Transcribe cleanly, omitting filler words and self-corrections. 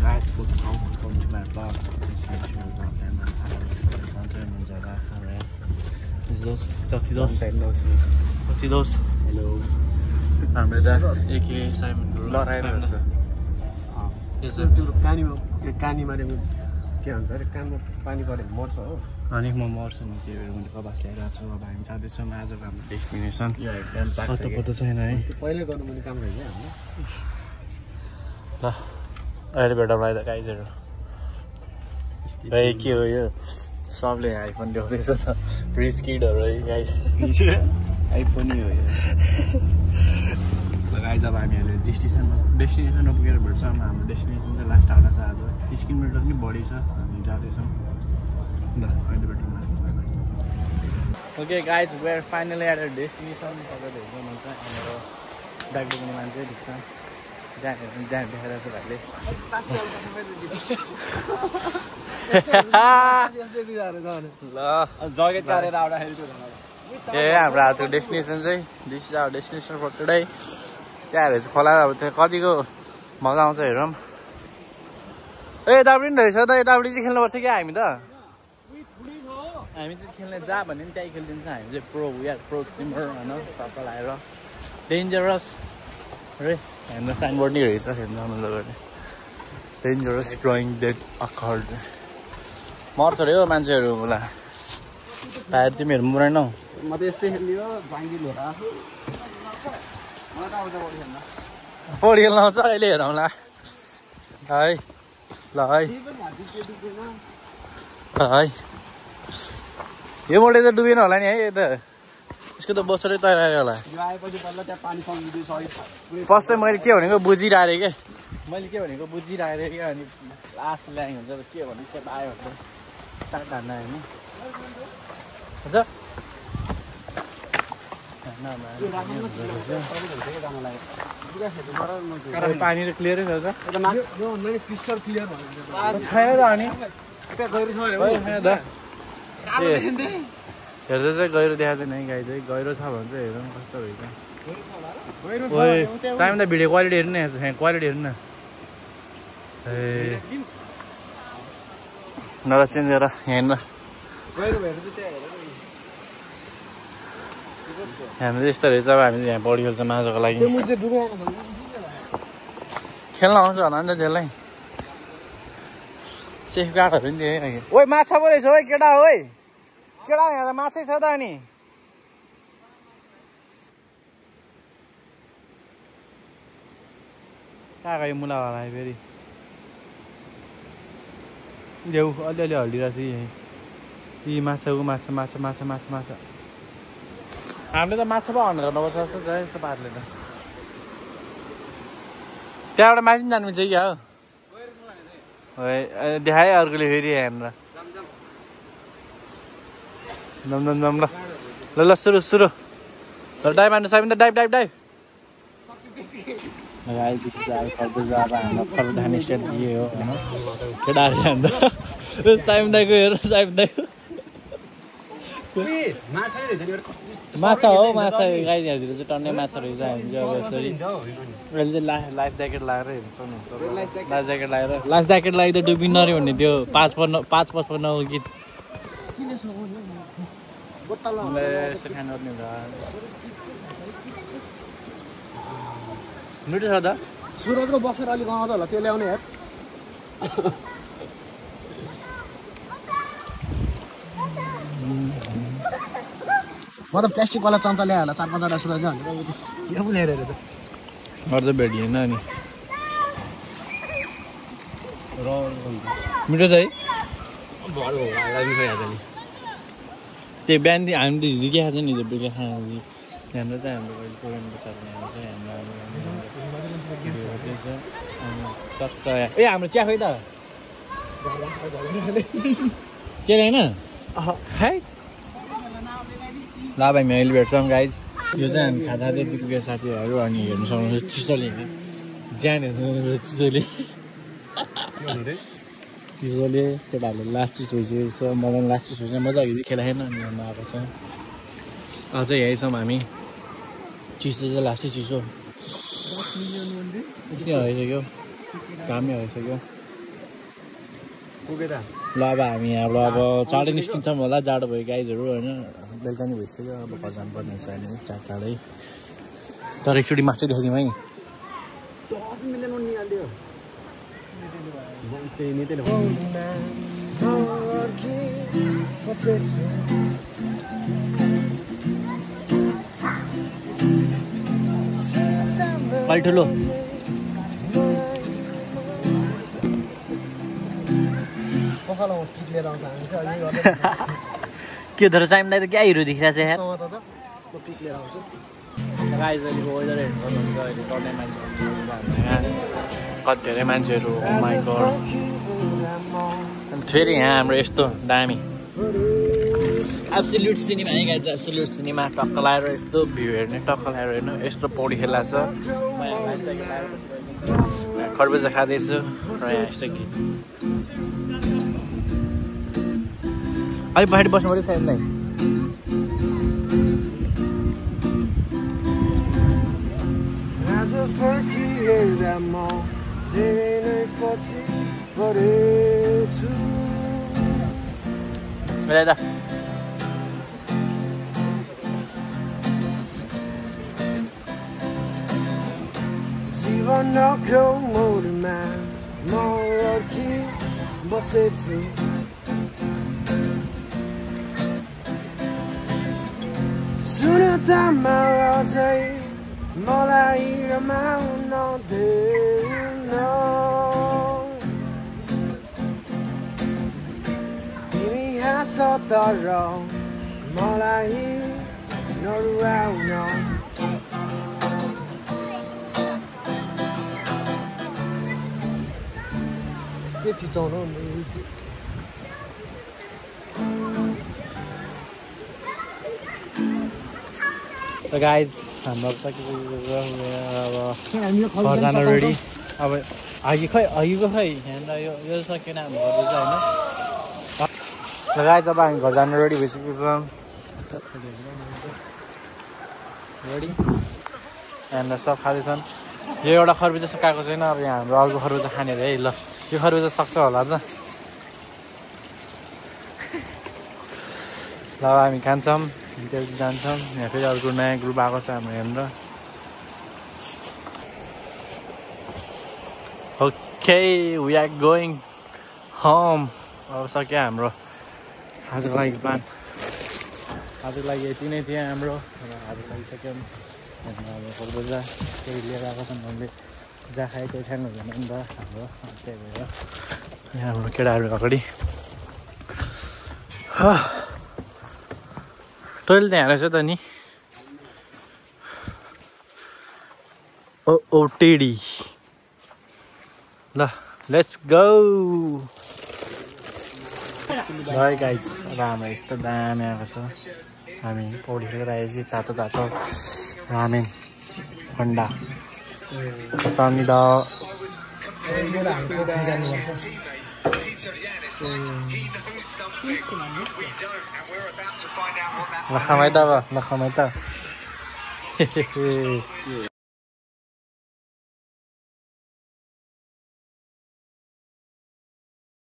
guys, welcome to my vlog. Please make sure to drop them and alright. Is those 32? Hello. हाम्रो त A K Simon लराइरहेछ कानी मारेको के भन्छ अरे कानमा पानी परे मर्छ हो अनि म मर्छु नि त्यो मैले कबास ल्याइरहेको छु अब हामी जाँदैछौँ आजको हाम्रो डेस्टिनेसन पत्तो छैन है पहिल्यै गर्नुपर्ने काम रहेछ हाम्रो ल अहिले भेटौँला त गाइजहरू भाइ के हो यो सबले आइफोन ल्याउँदैछ त रिच किडहरू है गाइज आइफोन हो यो गाइज अब हामी अहिले डेस्टिनेसनमा पुगेर भेट्छौँ हाम्रो डेस्टिनेसन चाहिँ लास्ट आउला छ आज 30 किलोमिटर पनि बढी छ हामी जाँदैछौँ ल अहिले भेटौँ okay guys we are finally at a destination तपाईँले हेर्नुहुन्छ हाम्रो ब्याग बोक्ने मान्छे ढिक्छ जहाँ देखाइरहेको छ भाइले ल जगेट काटेर आउँदाखेरि ए हाम्रो आजको डेस्टिनेसन चाहिँ this is our destination for today त्यहाँ रहेछ खोला अब त्यहाँ कतिको मजा आउँछ हेरौँ ए यतापट्टि पनि रहेछ त यतापट्टि चाहिँ खेल्नुपर्छ क्या हामी त हामी चाहिँ खेल्ने जा भने पनि त्यहीँ खेलिदिन्छ हामी चाहिँ प्रो स्विमर होइन टक्क लगाएर डेन्जरस रे हेर्नु साइनबोर्ड नै रहेछ हेर्नु मजाले डेन्जरस ग्रोइङ डेड अकर्ड मर्छ अरे हो मान्छेहरू होला टायर तिमीहरू मरेनौ म त यस्तै खेल्ने हो भाङ्गी लिएर पौडी खेल्न आउँछ अहिले हेरौँला है ल है है यो मोटे त डुबेन होला नि है यो त यसको त बसेरै तयार होला फर्स्ट चाहिँ मैले के भनेको बुझिरहेको क्या मैले के भनेको बुझिरहेको क्या अनि लास्ट ल्याङ हुन्छ के भन्नु स्टेप आयो भने स्टार्ट हान्न होइन हुन्छ पानी त क्लियरै छ त छैन त अनि हेर्दा चाहिँ गहिरो देखाएको छैन है गाई चाहिँ गहिरो छ भने चाहिँ हेरौँ कस्तो रहेछ टाइम त भिडियो क्वालिटी हेर्नु न क्वालिटी हेर्नु न ए नर चेन्ज गरेर हेर्नु हामी चाहिँ यस्तो रहेछ अब हामी यहाँ पौडी खेल्छ माछाको लागि खेल्न आउँछ होला नि त त्यसलाई सेफ गार्डहरू पनि दिए ओइ माछा पो रहेछ है केटा हो केटा यहाँ त माछै छ त अनि कहाँ गयो मुलावाला फेरि देऊ अलिअलि हल्दिरहेको छ यहीँ यी माछाको माछा माछा माछा माछा माछा हामीले त माछा पो हन्ड्रेड गर्नुपर्छ जस्तो छ यस्तो पाराले त त्यहाँबाट माथि पनि जानु मिल्छ क्या हो देखायो अर्कोले फेरि हेर्नु दम दम दम ल ल ल सुरु सुरु ल डाइभ हान्नु साइम त डाइभ डाइभ डाइभ आइदिएपछि अब फर्दैछ अब हाम्रो फर्दाने स्ट्राटेजी हो होइन केटाहरू हान्दा साइम दाइको हेर साइम दाइको माछा हो माछा गाई यहाँतिर चाहिँ टन्नै माछा रहेछ हामी चाहिँ अब यसरी अहिले चाहिँ लाइफ ज्याकेट लगाएर हेर्छौँ नि लाइफ ज्याकेट लगाएर लाइफ ज्याकेट लगाइ त डुबिन नऱ्यो भने त्यो 555 गीत यसो खानु पर्ने हुन्छ मिठो छ त सुरजको बक्सर अलिक आउँछ होला त्यो ल्याउने हेर म त प्लास्टिकवाला चम्चा ल्यायो होला 4-5 वटा सुरज यो पो ल्याएर हेरेर अरू त भेटिएन नि मिठो छ है त्यो बिहान हामी त हिजो के खान्छ नि हिजो बेलुका खाना हाम्रो चाहिँ हाम्रो प्रोग्रामको छ ए हाम्रो चिया खोइ त चिया होइन है ल भाइ मैले भेट्छौँ गाइज यो चाहिँ हामी खाँदा त्यति पुगेको साथीहरू अनि हेर्नु सक्नुहुन्छ चिसोले ज्यान हेर्नु चिसोले चिसोले केटाहरूले लास्ट चिसो भइसकेको छ मलाई लास्ट चिसो चाहिँ मजा आएको खेला खेल्न अनि हेर्नु आएको छ अझ यहीँ छौँ हामी चिसो चाहिँ लास्टै चिसो यति हराइसक्यो घामै हराइसक्यो ल अब हामी यहाँबाट अब चाँडै निस्किन्छौँ होला जाडो भयो गाइजहरू होइन बेलुका नि भइसक्यो अब घर जानुपर्ने छ अहिले चाँडै तर एकचोटि मासु देखाइदिउँ है अलि ठुलो के धर साइमलाई त क्या हिरो देखिरहेको छ यार गाइज अहिलेको वेदर हेर्नु सक्नुहुन्छ अहिले टन्नै मान्छेहरू कति धेरै मान्छेहरू माइ गड अनि फेरि यहाँ हाम्रो यस्तो दामी एब्सोल्युट सिनेमा है गाइज एब्सोल्युट सिनेमा टक्क लगाएर यस्तो भ्यू हेर्ने टक्क लगाएर हेर्नु यस्तो पौडी खेला छ खरबुजा खाँदैछु र यहाँ यस्तो गीत अलिक पछाडि बस्नु पऱ्यो सायद नै मलाई रमाउन देऊ तिमी हाँस तर मलाई नरुवाउन के चिचाउनु त गाइज हाम्रो अब घर जान रेडी अब अघिको खै यहाँनिर यो सकेन हाम्रो घर चाहिँ होइन ल गाइज अब हामी घर जानु रेडी भइसकेको छ रेडी यहाँनिर सब खाँदैछन् यो एउटा खरबुजा सकाएको छैन अब यहाँ हाम्रो अर्को खरबुजा खाने है ल यो खरबुजा सक्छ होला त ल हामी खान्छौँ त्यहाँपछि जान्छौँ यहाँ फेरि अर्को नयाँ ग्रुप आएको छ हाम्रो यहाँनिर okay we are going home अब सक्यो हाम्रो आजको लागि प्लान आजको लागि यति नै थियो हाम्रो आजको लागि सक्यौँ अब खरबुजा केही लिएर आएको छन् हामीले जहाँ खायो त्यही खानु हुँदैन नि त हाम्रो त्यही भएर यहाँ हाम्रो केटाहरू अगाडि टोइलेट त्यहाँ रहेछ त नि ओ टेडी ल लेट्स गो ल गाइज अब हाम्रो यस्तो दामी आएको छ हामी पौडी खेलेर आएपछि तातो तातो रामेन अन्डा समिद ल खमाइ त